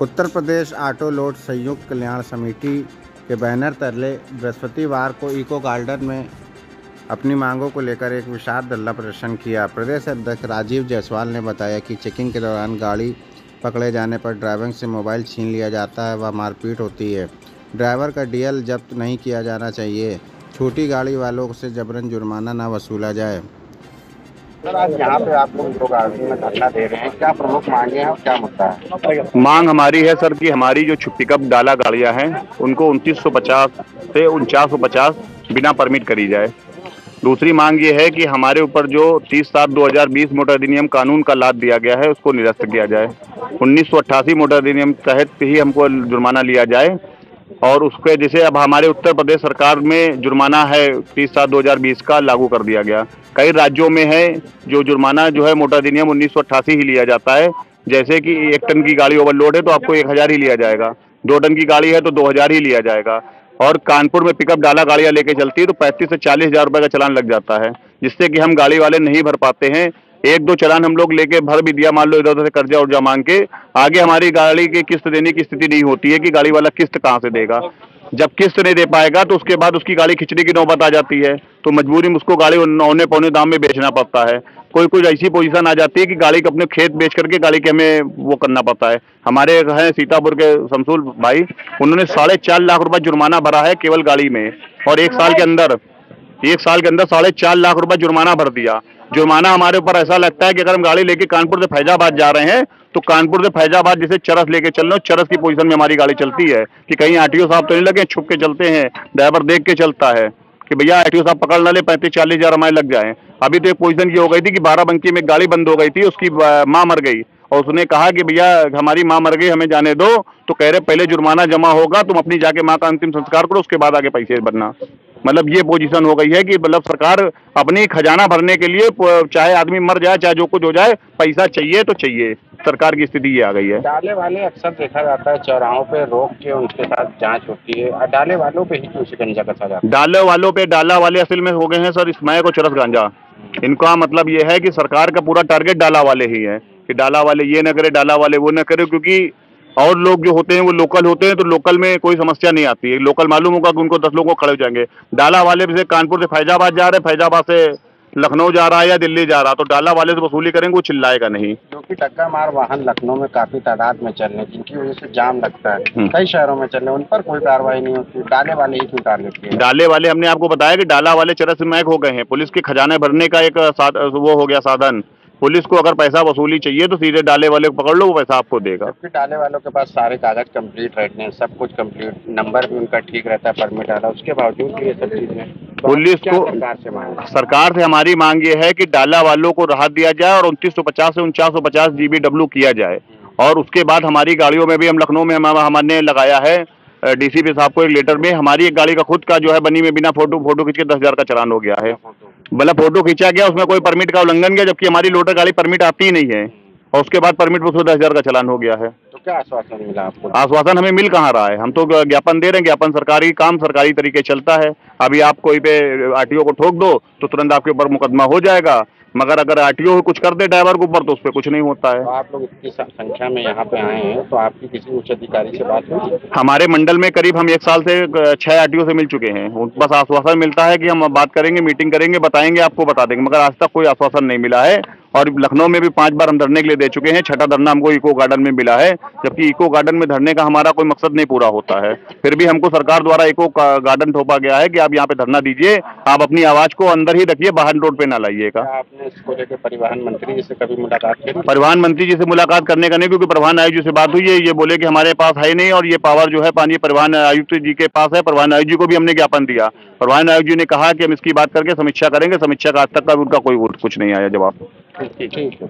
Uttar Pradesh auto load संयुक्त कल्याण समिति के बैनर तले बृहस्पतिवार को इको गार्डन में अपनी मांगों को लेकर एक विशाल धरना प्रदर्शन किया। प्रदेश अध्यक्ष राजीव जायसवाल ने बताया कि चेकिंग के दौरान गाड़ी पकड़े जाने पर ड्राइवर से मोबाइल छीन लिया जाता है व मारपीट होती है। ड्राइवर का डीएल जब्त नहीं किया जाना चाहिए। छोटी गाड़ी वालों से जबरन जुर्माना न वसूला जाए। सर, आज यहाँ पे आप लोग गाड़ी में धरना दे रहे हैं, क्या प्रमुख मांगे हैं और क्या मुद्दा है? मांग हमारी है सर कि हमारी जो पिकअप डाला गाड़ियां हैं उनको 2950 से 4950 बिना परमिट करी जाए। दूसरी मांग ये है कि हमारे ऊपर जो 30/7/2020 मोटर अधिनियम कानून का लाद दिया गया है उसको निरस्त किया जाए। 1988 मोटर अधिनियम तहत ही हमको जुर्माना लिया जाए और उसके जैसे अब हमारे उत्तर प्रदेश सरकार में जुर्माना है 30/7/2020 का लागू कर दिया गया। कई राज्यों में है जो जुर्माना जो है मोटर अधिनियम 1988 ही लिया जाता है। जैसे कि 1 टन की गाड़ी ओवरलोड है तो आपको 1000 ही लिया जाएगा, 2 टन की गाड़ी है तो 2000 ही लिया जाएगा। और कानपुर में पिकअप डाला गाड़ियां लेके चलती है तो 35 से 40 हज़ार रुपये का चालान लग जाता है, जिससे कि हम गाड़ी वाले नहीं भर पाते हैं। 1-2 चालान हम लोग लेके भर भी दिया, मान लो इधर उधर से कर्जा उर्जा मांग के, आगे हमारी गाड़ी की किस्त देने की स्थिति नहीं होती है कि गाड़ी वाला किस्त कहाँ से देगा। जब किस्त नहीं दे पाएगा तो उसके बाद उसकी गाड़ी खींचने की नौबत आ जाती है, तो मजबूरी में उसको गाड़ी औने पौने दाम में बेचना पड़ता है। कोई ऐसी पोजीशन आ जाती है कि गाड़ी को अपने खेत बेच करके गाड़ी के हमें वो करना पड़ता है। हमारे हैं सीतापुर के शमसूल भाई, उन्होंने 4.5 लाख रुपए जुर्माना भरा है केवल गाड़ी में, और एक साल के अंदर 4.5 लाख रुपए जुर्माना भर दिया। जुर्माना हमारे ऊपर ऐसा लगता है कि अगर हम गाड़ी लेके कानपुर से फैजाबाद जा रहे हैं तो कानपुर से फैजाबाद जैसे चरस लेके चल रहे हो, चरस की पोजीशन में हमारी गाड़ी चलती है कि कहीं आरटीओ साहब तो नहीं लगे, छुप के चलते हैं, ड्राइवर देख के चलता है कि भैया आरटीओ साहब पकड़ ना ले, 35-40 हज़ार हमारे लग जाए। अभी तो एक पोजीशन ये हो गई थी कि बाराबंकी में गाड़ी बंद हो गई थी, उसकी माँ मर गई और उसने कहा कि भैया हमारी माँ मर गई, हमें जाने दो। तो कह रहे पहले जुर्माना जमा होगा, तुम अपनी जाके माँ का अंतिम संस्कार करो, उसके बाद आगे पैसे भरना। मतलब ये पोजीशन हो गई है कि मतलब सरकार अपनी खजाना भरने के लिए चाहे आदमी मर जाए चाहे जो कुछ हो जाए, पैसा चाहिए तो चाहिए। सरकार की स्थिति ये आ गई है। डाले वाले अक्सर देखा जाता है चौराहों पे रोक के उनके साथ जांच होती है, डाले वालों पे ही क्यों शिकंजा कसा जाता है? डाले वालों पे, डाला वाले असल में हो गए हैं सर स्मैक और चरस गांजा। इनका मतलब ये है कि सरकार का पूरा टारगेट डाला वाले ही है कि डाला वाले ये न करे, डाला वाले वो न करे, क्योंकि और लोग जो होते हैं वो लोकल होते हैं तो लोकल में कोई समस्या नहीं आती है। लोकल मालूम होगा कि उनको 10 लोगों को खड़े हो जाएंगे। डाला वाले से कानपुर से फैजाबाद जा रहे हैं, फैजाबाद से लखनऊ जा रहा है या दिल्ली जा रहा, तो डाला वाले से वसूली करेंगे, वो चिल्लाएगा नहीं। क्योंकि टक्का मार वाहन लखनऊ में काफी तादाद में चल रहे हैं, जिनकी वजह से जाम लगता है, कई शहरों में चल रहे हैं, उन पर कोई कार्रवाई नहीं होती। डाले वाले ही क्यों टारगेट किए? डाले वाले हमने आपको बताया कि डाला वाले चरस महक हो गए हैं। पुलिस के खजाने भरने का एक वो हो गया साधन। पुलिस को अगर पैसा वसूली चाहिए तो सीधे डाले वाले को पकड़ लो, वो पैसा आपको देगा। जबकि डाले वालों के पास सारे कागज कंप्लीट रहते हैं, सब कुछ कंप्लीट, नंबर भी उनका ठीक रहता है, परमिट वाला, उसके बावजूद भी ये सब चीजें। तो पुलिस को सरकार से हमारी मांग ये है कि डाला वालों को राहत दिया जाए और 2950 से 4950 GBW किया जाए। और उसके बाद हमारी गाड़ियों में भी, हम लखनऊ में हमने लगाया है डीसीपी साहब को एक लेटर में, हमारी एक गाड़ी का खुद का जो है बनी में बिना फोटो खींच के 10,000 का चालान हो गया है। मतलब फोटो खींचा गया, उसमें कोई परमिट का उल्लंघन किया, जबकि हमारी लोडर गाड़ी परमिट आती ही नहीं है, और उसके बाद परमिट पर 10,000 का चालान हो गया है। तो क्या आश्वासन मिला आपको? आश्वासन हमें मिल कहाँ रहा है? हम तो ज्ञापन दे रहे हैं, ज्ञापन सरकारी काम सरकारी तरीके चलता है। अभी आप कोई पे आरटीओ को ठोक दो तो तुरंत आपके ऊपर मुकदमा हो जाएगा, मगर अगर आरटीओ कुछ कर दे ड्राइवर के ऊपर तो उस पर कुछ नहीं होता है। तो आप लोग इतनी संख्या में यहाँ पे आए हैं, तो आपकी किसी उच्च अधिकारी से बात हुई? हमारे मंडल में करीब हम 1 साल से 6 आरटीओ से मिल चुके हैं। बस आश्वासन मिलता है कि हम बात करेंगे, मीटिंग करेंगे, बताएंगे, आपको बता देंगे, मगर आज तक कोई आश्वासन नहीं मिला है। और लखनऊ में भी 5 बार हम धरने के लिए दे चुके हैं, 6ठा धरना हमको इको गार्डन में मिला है, जबकि इको गार्डन में धरने का हमारा कोई मकसद नहीं पूरा होता है। फिर भी हमको सरकार द्वारा इको गार्डन थोपा गया है कि आप यहाँ पे धरना दीजिए, आप अपनी आवाज को अंदर ही रखिए, बाहर रोड पे ना लाइएगा। आपने इसको लेकर परिवहन मंत्री जी से कभी मुलाकात की? परिवहन मंत्री जी से मुलाकात करने का नहीं, क्योंकि परिवहन आयुक्त जी से बात हुई है, ये बोले कि हमारे पास है नहीं, और ये पावर जो है पानी परिवहन आयुक्त जी के पास है। परिवहन आयुक्त जी को भी हमने ज्ञापन दिया, परिवहन आयुक्त जी ने कहा कि हम इसकी बात करके समीक्षा करेंगे। समीक्षा का आज तक का उनका कोई कुछ नहीं आया जवाब। ठीक है।